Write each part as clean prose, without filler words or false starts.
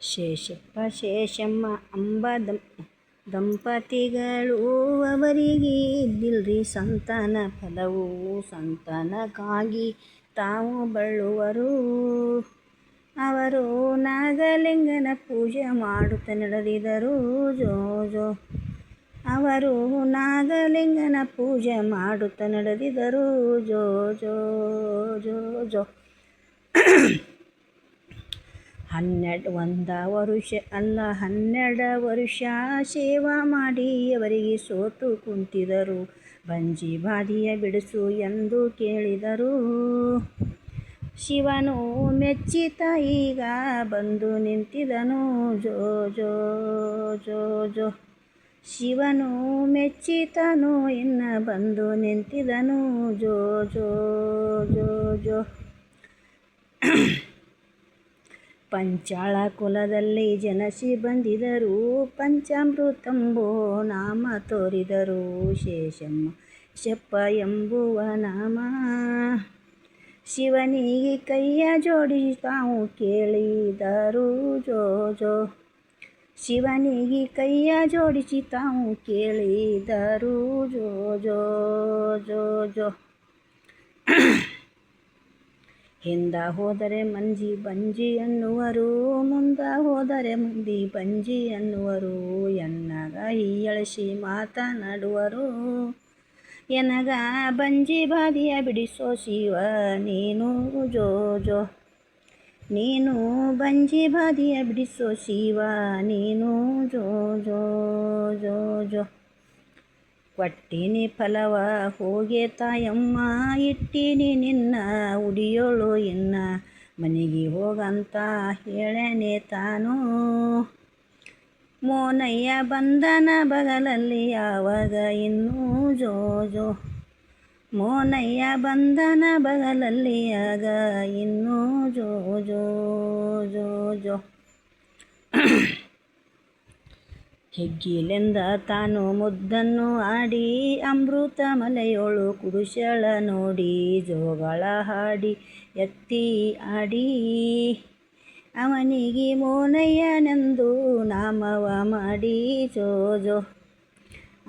ಶೇಷಪ್ಪ ಶೇಷಮ್ಮ ಅಂಬ ದಂಪತಿಗಳು ಅವರಿಗೆ ಇದ್ದಿಲ್ರಿ ಸಂತಾನ ಫಲವು ಸಂತಾನಕ್ಕಾಗಿ ತಾವು ಬಳ್ಳುವರು. ಅವರು ನಾಗಲಿಂಗನ ಪೂಜೆ ಮಾಡುತ್ತ ನಡೆದಿದರು ಜೋ ಜೋ. ಅವರು ನಾಗಲಿಂಗನ ಪೂಜೆ ಮಾಡುತ್ತ ನಡೆದಿದರು ಜೋ ಜೋ ಜೋ ಜೋ. 12 ವರುಷ ಅಲ್ಲ 12 ವರುಷ ಸೇವಾ ಮಾಡಿ ಅವರಿಗೆ ಸೋತು ಕುಂತಿದರು. ಬಂಜಿ ಬಾದಿಯ ಬಿಡಿಸು ಎಂದು ಕೇಳಿದರು. ಶಿವನು ಮೆಚ್ಚಿತ ಈಗ ಬಂದು ನಿಂತಿದನು ಜೋ ಜೋ ಜೋ ಜೋ. ಶಿವನು ಮೆಚ್ಚಿತನು ಇನ್ನ ಬಂದು ನಿಂತಿದನು ಜೋ ಜೋ ಜೋ ಜೋ. ಪಂಚಾಳ ಕುಲದಲ್ಲಿ ಜನಸಿ ಬಂದಿದರು. ಪಂಚಾಮೃತಂಬೋ ನಾಮ ತೋರಿದರು. ಶೇಷಪ್ಪ ಎಂಬುವ ನಾಮ. ಶಿವನಿಗೆ ಕೈಯ ಜೋಡಿಸಿ ತಾವು ಕೇಳಿದರು ಜೋ ಜೋ. ಶಿವನಿಗೆ ಕೈಯ ಜೋಡಿಸಿ ತಾವು ಕೇಳಿದರು ಜೋ ಜೋ ಜೋ ಜೋ. ಹಿಂದ ಹೋದರೆ ಮಂಜಿ ಬಂಜಿ ಅನ್ನುವರು, ಮುಂದ ಹೋದರೆ ಮಂದಿ ಬಂಜಿ ಅನ್ನುವರು. ಎನ್ನಗ ಹೀಯಳಿಸಿ ಮಾತನಾಡುವರು. ಎನಗ ಬಂಜಿ ಬಾದಿಯ ಬಿಡಿಸೋ ಶಿವ ನೀನು ಜೋ ಜೋ. ನೀನು ಬಂಜಿ ಬಾದಿಯ ಬಿಡಿಸೋ ಶಿವ ನೀನು ಜೋ ಜೋ ಜೋ ಜೋ. ಕೊಟ್ಟಿನಿ ಫಲವ ಹೋಗೆ ತಾಯಮ್ಮ, ಇಟ್ಟಿನಿ ನಿನ್ನ ಉಡಿಯೋಳು ಇನ್ನ ಮನೆಗೆ ಹೋಗಂತ ಹೇಳನೆ ತಾನು. ಮೋನಯ್ಯ ಬಂದನ ಬಗಲಲ್ಲಿ ಯಾವಾಗ ಇನ್ನೂ ಜೋ ಜೋ. ಮೋನಯ್ಯ ಬಂದನ ಬಗಲಲ್ಲಿ ಆಗ ಇನ್ನೂ ಜೋ ಜೋ ಜೋ ಜೋ. ಹೆಗ್ಗಿಲೆಂದ ತಾನು ಮುದ್ದನ್ನು ಆಡಿ, ಅಮೃತ ಮಲೆಯೋಳು ಕುಡಿಸಳ ನೋಡಿ. ಜೋಗಳ ಹಾಡಿ ಎತ್ತಿ ಆಡಿ, ಅವನಿಗೆ ಮೋನಯ್ಯನೆಂದು ನಾಮವ ಮಾಡಿ ಜೋ ಜೋ.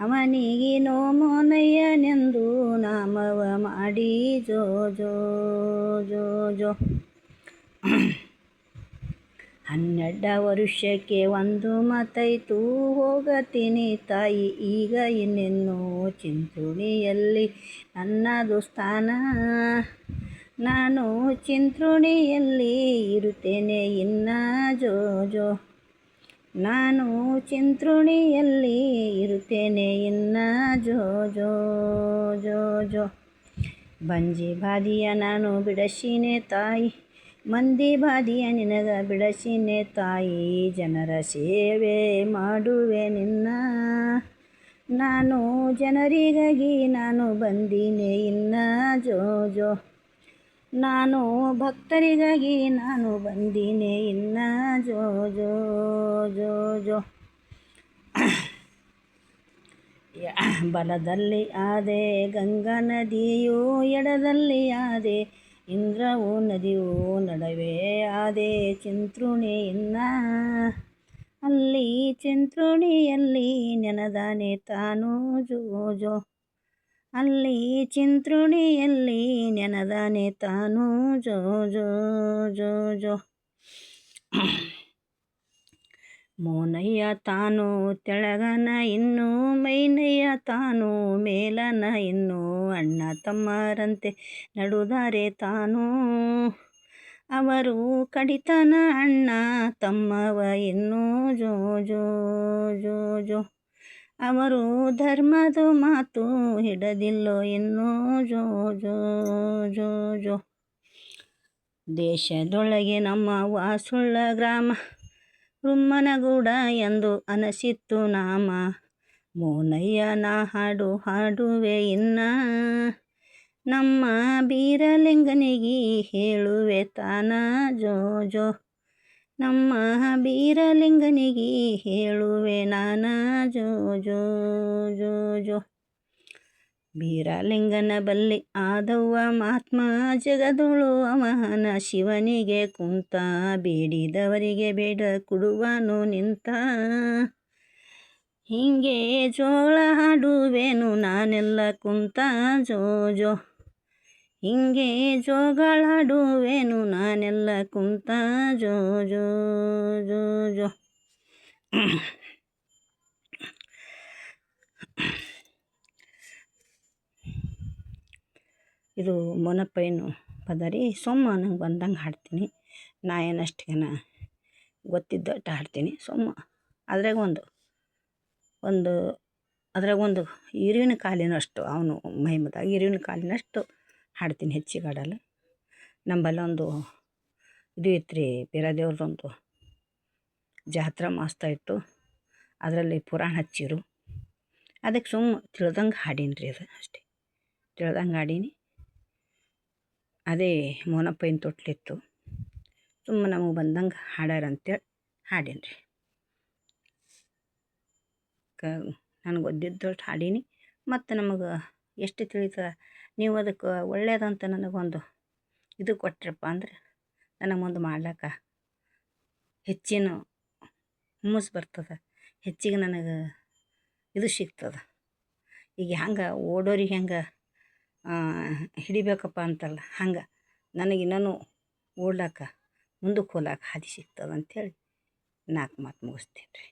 ಅವನಿಗೆ ಮೋನಯ್ಯನೆಂದು ನಾಮವ ಮಾಡಿ ಜೋ ಜೋ ಜೋ ಜೋ. 12 ವರುಷಕ್ಕೆ ಒಂದು ಮಾತೈತು, ಹೋಗತೀನಿ ತಾಯಿ ಈಗ ಇನ್ನೆನ್ನು ಚಿಂಚುಣಿಯಲ್ಲಿ ನನ್ನದು ಸ್ಥಾನ. ನಾನು ಚಿಂಚುಣಿಯಲ್ಲಿ ಇರುತ್ತೇನೆ ಇನ್ನ ಜೋ ಜೋ. ನಾನು ಚಿಂಚುಣಿಯಲ್ಲಿ ಇರುತ್ತೇನೆ ಇನ್ನ ಜೋ ಜೋ ಜೋ ಜೋ. ಬಂಜಿ ಬಾದಿಯ ನಾನು ಬಿಡಸಿನೆ ತಾಯಿ, ಮಂದಿ ಬಾದಿಯ ನಿನಗ ಬಿಡಸಿನೆ ತಾಯಿ. ಜನರ ಸೇವೆ ಮಾಡುವೆ ನಿನ್ನ ನಾನು, ಜನರಿಗಾಗಿ ನಾನು ಬಂದಿನೆ ಇನ್ನ ಜೋ ಜೋ. ನಾನು ಭಕ್ತರಿಗಾಗಿ ನಾನು ಬಂದಿನೆ ಇನ್ನ ಜೋ ಜೋ ಜೋ ಜೋ. ಬಲದಲ್ಲಿ ಆದೆ ಗಂಗಾ ನದಿಯು, ಎಡದಲ್ಲಿ ಆದೆ ಇಂದ್ರವು ನದಿಯು, ನಡುವೆ ಆದೆ ಚಿಂಚುಣಿ ಇನ್ನ. ಅಲ್ಲಿ ಚಿಂಚುಣಿಯಲ್ಲಿ ನೆನೆದಾನೆ ತಾನು ಜೋ ಜೋ. ಅಲ್ಲಿ ಚಿಂಚುಣಿಯಲ್ಲಿ ನೆನೆದಾನೆ ತಾನು ಜೋ ಜೋ ಜೋ ಜೋ. ಮೋನಯ್ಯ ತಾನು ತೆಳಗನ ಇನ್ನು, ಮೈನಯ್ಯ ತಾನು ಮೇಲನ ಇನ್ನು. ಅಣ್ಣ ತಮ್ಮರಂತೆ ನಡುದಾರೆ ತಾನು, ಅವರು ಕಡಿತನ ಅಣ್ಣ ತಮ್ಮವ ಇನ್ನು ಜೋ ಜೋ ಜೋ ಜೋ. ಅವರು ಧರ್ಮದ ಮಾತು ಹಿಡದಿಲ್ಲೋ ಇನ್ನು ಜೋ ಜೋ ಜೋ ಜೋ. ದೇಶದೊಳಗೆ ನಮ್ಮ ವಾಸುಳ್ಳ ಗ್ರಾಮ, ರುಮ್ಮನಗೂಡ ಎಂದು ಅನಸಿತ್ತು ನಾಮ. ಮೋನಯ್ಯ ನಾ ಹಾಡು ಹಾಡುವೆ ಇನ್ನ, ನಮ್ಮ ಬೀರಲಿಂಗನಿಗೆ ಹೇಳುವೆ ತಾನ ಜೋ ಜೋ. ನಮ್ಮ ಬೀರಲಿಂಗನಿಗೆ ಹೇಳುವೆ ನಾನ ಜೋ ಜೋ ಜೋ ಜೋ. ಬೀರಲಿಂಗನ ಬಲ್ಲಿ ಆದವ್ವ ಮಹಾತ್ಮ ಜಗದೊಳು ಅವನ ಶಿವನಿಗೆ ಕುಂತ ಬೇಡಿದವರಿಗೆ ಬೇಡ ಕೊಡುವನು ನಿಂತ ಹಿಂಗೆ ಜೋಳ ಹಾಡುವೆನು ನಾನೆಲ್ಲ ಕುಂತ ಜೋ ಜೋ ಹಿಂಗೆ ಜೋಗಳಾಡುವೆನು ನಾನೆಲ್ಲ ಕುಂತ ಜೋ ಜೋ ಜೋ ಜೋ ಇದು ಮೊನಪ್ಪಯ್ಯನು ಪದ ರೀ. ಸೊಮ್ಮ ನಂಗೆ ಬಂದಂಗೆ ಹಾಡ್ತೀನಿ. ನಾ ಏನಷ್ಟೇನ ಗೊತ್ತಿದ್ದಟ್ಟು ಹಾಡ್ತೀನಿ. ಸೊಮ್ಮ ಅದ್ರಾಗ ಒಂದು ಅದ್ರಾಗ ಒಂದು ಇರುವಿನ ಕಾಲಿನಷ್ಟು ಅವನು ಮಹಿಮದಾಗ ಇರುವಿನ ಕಾಲಿನಷ್ಟು ಹಾಡ್ತೀನಿ, ಹೆಚ್ಚಿಗೆ ಹಾಡಲ್ಲ. ನಂಬಲ್ಲ ಒಂದು ಇದು ಇತ್ತು ರೀ, ಬೀರದೇವ್ರದೊಂದು ಜಾತ್ರೆ ಮಸ್ತ ಇತ್ತು. ಅದರಲ್ಲಿ ಪುರಾಣ ಹಚ್ಚಿರು. ಅದಕ್ಕೆ ಸುಮ್ಮ ತಿಳ್ದಂಗೆ ಹಾಡೀನಿ ರೀ, ಅದು ಅಷ್ಟೇ. ತಿಳ್ದಂಗೆ ಹಾಡೀನಿ. ಅದೇ ಮೋನಪ್ಪಯ್ಯನ ತೊಟ್ಲಿತ್ತು. ಸುಮ್ಮನೆ ನಮಗೆ ಬಂದಂಗೆ ಹಾಡ್ಯಾರಂತೇಳಿ ಹಾಡೀನಿ ರೀ. ನನಗೆ ಗೊತ್ತಿದ್ದಷ್ಟು ಹಾಡೀನಿ. ಮತ್ತು ನಮಗೆ ಎಷ್ಟು ತಿಳಿತದೆ ನೀವು ಅದಕ್ಕೆ ಒಳ್ಳೆಯದಂತ ನನಗೊಂದು ಇದು ಕೊಟ್ರಪ್ಪ ಅಂದ್ರೆ ನನಗೆ ಮುಂದೆ ಮಾಡ್ಲಿಕ್ಕೆ ಹೆಚ್ಚಿನ ಹುಮ್ಮಸ್ಸು ಬರ್ತದೆ. ಹೆಚ್ಚಿಗೆ ನನಗೆ ಇದು ಸಿಗ್ತದೆ. ಈಗ ಹೆಂಗೆ ಓಡೋರಿಗೆ ಹೆಂಗೆ ಹಿಡಿಬೇಕಪ್ಪ ಅಂತಲ್ಲ, ಹಂಗೆ ನನಗೆ ಇನ್ನೂ ಓಡ್ಲಿಕ್ಕೆ ಮುಂದಕ್ಕೆ ಹೋಗ್ಲಿಕ್ಕೆ ಹಾದಿ ಸಿಗ್ತದೆ ಅಂಥೇಳಿ 4 ಮಾತು ಮುಗಿಸ್ತೀನಿ ರೀ.